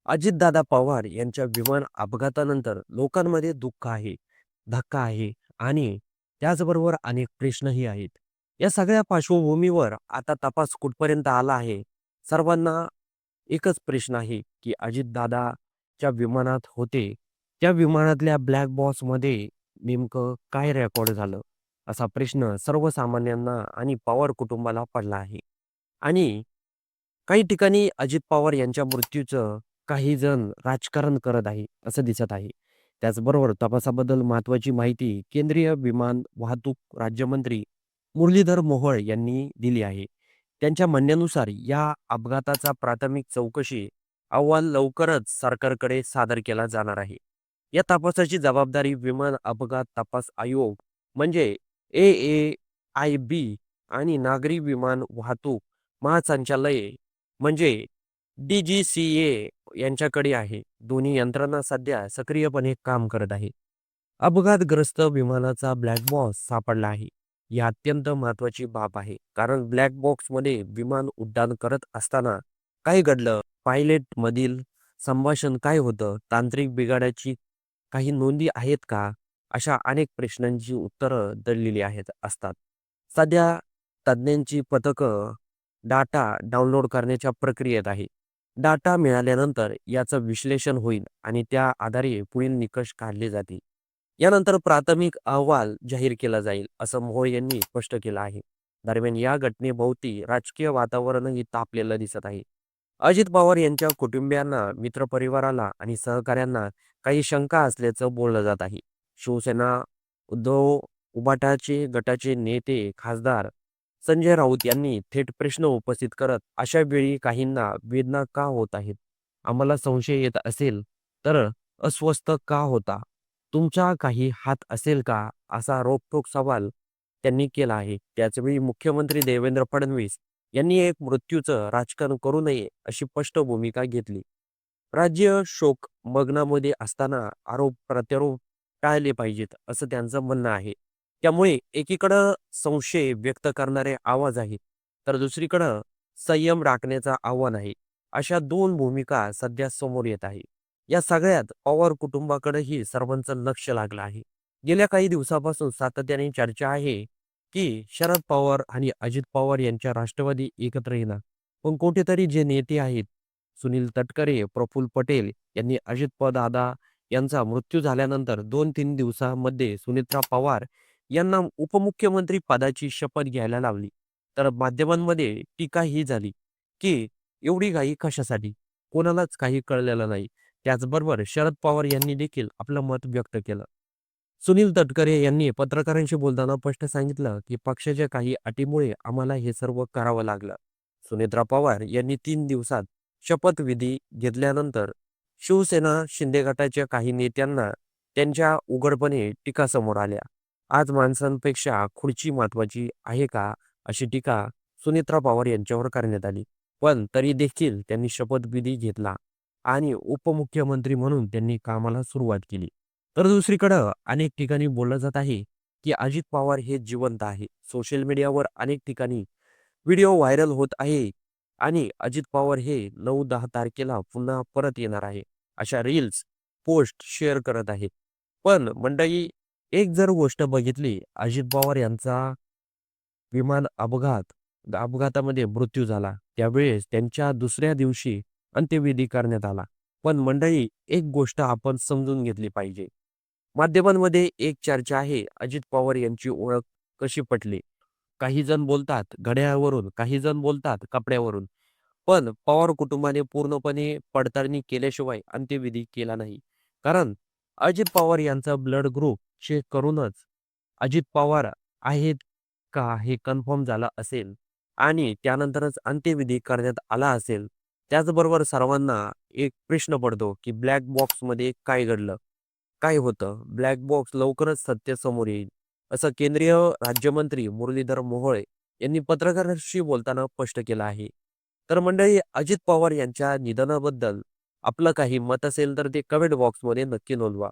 अजितदादा पवार यांच्या विमान अपघातानंतर लोकांमध्ये दुःख आहे, धक्का आहे आणि त्याचबरोबर अनेक प्रश्नही आहेत. या सगळ्या पार्श्वभूमीवर आता तपास कुठपर्यंत आला आहे? सर्वांना एकच प्रश्न आहे, की अजितदादाच्या विमानात होते, त्या विमानातल्या ब्लॅक बॉक्समध्ये नेमकं काय रेकॉर्ड झालं? असा प्रश्न सर्वसामान्यांना आणि पवार कुटुंबाला पडला आहे. आणि काही ठिकाणी अजित पवार यांच्या मृत्यूचं काही जण राजकारण करत आहे, असं दिसत आहे. त्याचबरोबर तपासाबद्दल महत्त्वाची माहिती केंद्रीय विमान वाहतूक राज्यमंत्री मुरलीधर मोहोळ यांनी दिली आहे. त्यांच्या म्हणण्यानुसार या अपघाताचा प्राथमिक चौकशी अहवाल लवकरच सरकारकडे सादर केला जाणार आहे. या तपासाची जबाबदारी विमान अपघात तपास आयोग म्हणजे AAIB आणि नागरी विमान वाहतूक महासंचालय म्हणजे DGCA यांच्याकडे आहे. दोन्ही यंत्रणा सध्या सक्रियपणे काम करत आहे. अपघातग्रस्त विमानाचा ब्लॅक बॉक्स सापडला आहे. ही अत्यंत महत्त्वाची बाब आहे. कारण ब्लॅक बॉक्समध्ये विमान उड्डाण करत असताना काय घडलं? पायलटमधील संभाषण काय होतं? तांत्रिक बिघाडाची काही नोंदी आहेत का? अशा अनेक प्रश्नांची उत्तरं दडलेली असतात. सध्या तज्ञांची पथकं डाटा डाउनलोड करण्याच्या प्रक्रियेत आहे. डाटा मिळाल्यानंतर याचं विश्लेषण होईल आणि त्या आधारे पुढील निकष काढले जातील. यानंतर प्राथमिक अहवाल जाहीर केला जाईल, असं मोहोळ यांनी स्पष्ट केलं आहे. दरम्यान या घटनेभोवती राजकीय वातावरणही तापलेलं दिसत आहे. अजित पवार यांच्या कुटुंबियांना, मित्रपरिवाराला आणि सहकाऱ्यांना काही शंका असल्याचं बोललं जात आहे. शिवसेना, उद्धव उबाटाचे गटाचे नेते, खासदार संजय राऊत यांनी थेट प्रश्न उपस्थित करत अशा वेळी काहींना वेदना का होत आहेत? आम्हाला संशय येत असेल तर अस्वस्थ का होता? तुमचा काही हात असेल का? असा रोखठोक सवाल त्यांनी केला आहे. त्याचवेळी मुख्यमंत्री देवेंद्र फडणवीस यांनी एक मृत्यूचं राजकारण करू नये अशी स्पष्ट भूमिका घेतली. राज्य शोक मग्नामध्ये असताना आरोप प्रत्यारोप टाळले पाहिजेत असं त्यांचं म्हणणं आहे. त्यामुळे एकीकडं संशय व्यक्त करणारे आवाज आहेत, तर दुसरीकडं संयम राखण्याचं आव्हान आहे. अशा दोन भूमिका सध्या समोर येत आहे. या सगळ्यात पवार कुटुंबाकडेही सर्वांचं लक्ष लागलं आहे. गेल्या काही दिवसापासून सातत्याने चर्चा आहे, की शरद पवार आणि अजित पवार यांच्या राष्ट्रवादी एकत्र येणार. पण कुठेतरी जे नेते आहेत, सुनील तटकरे, प्रफुल्ल पटेल यांनी अजितदादा यांचा मृत्यू झाल्यानंतर 2-3 दिवसांमध्ये सुनेत्रा पवार यांना उपमुख्यमंत्री पदाची शपथ घ्यायला लावली. तर माध्यमांमध्ये टीका ही झाली, की एवढी घाई कशासाठी? कोणालाच काही कळलेलं नाही. त्याचबरोबर शरद पवार यांनी देखील आपलं मत व्यक्त केलं. सुनील तटकरे यांनी पत्रकारांशी बोलताना स्पष्ट सांगितलं, की पक्षाच्या काही अटीमुळे आम्हाला हे सर्व करावं लागलं. सुनेत्रा पवार यांनी 3 दिवसात शपथविधी घेतल्यानंतर शिवसेना शिंदे गटाच्या काही नेत्यांना त्यांच्या उघडपणे टीका समोर आल्या. आज माणसांपेक्षा खुर्ची महत्वाची आहे का? अशी टीका सुनेत्रा पवार यांच्यावर करण्यात आली. पण तरी देखील त्यांनी शपथविधी घेतला आणि उपमुख्यमंत्री म्हणून त्यांनी कामाला सुरुवात केली. तर दुसरीकडं अनेक ठिकाणी बोललं जात आहे, की अजित पवार हे जिवंत आहे. सोशल मीडियावर अनेक ठिकाणी व्हिडिओ व्हायरल होत आहे आणि अजित पवार हे 9-10 तारखेला पुन्हा परत येणार आहे. अशा रील्स, पोस्ट शेअर करत आहेत. पण मंडळी, एक जर गोष्ट बघितली, अजित पवार यांचा विमान अपघातामध्ये मृत्यू झाला. त्यावेळेस त्यांच्या दुसऱ्या दिवशी अंत्यविधी करण्यात आला. पण मंडळी, एक गोष्ट आपण समजून घेतली पाहिजे. माध्यमांमध्ये एक चर्चा आहे, अजित पवार यांची ओळख कशी पटली? काही जण बोलतात घड्याळावरून, काही जण बोलतात कपड्यावरून. पण पवार कुटुंबाने पूर्णपणे पडताळणी केल्याशिवाय अंत्यविधी केला नाही. कारण अजित पवार यांचा ब्लड ग्रुप चेक करूनच अजित पवार आहेत का हे कन्फर्म झालं असेल आणि त्यानंतरच अंत्यविधी करण्यात आला असेल. त्याचबरोबर सर्वांना एक प्रश्न पडतो, की ब्लॅक बॉक्समध्ये काय घडलं? काय होतं? ब्लॅक बॉक्स लवकरच सत्य समोर येईल, असं केंद्रीय राज्यमंत्री मुरलीधर मोहोळ यांनी पत्रकारांशी बोलताना स्पष्ट केलं आहे. तर मंडळी, अजित पवार यांच्या निधनाबद्दल आपलं काही मत असेल तर ते कमेंट बॉक्समध्ये नक्की नोंदवा.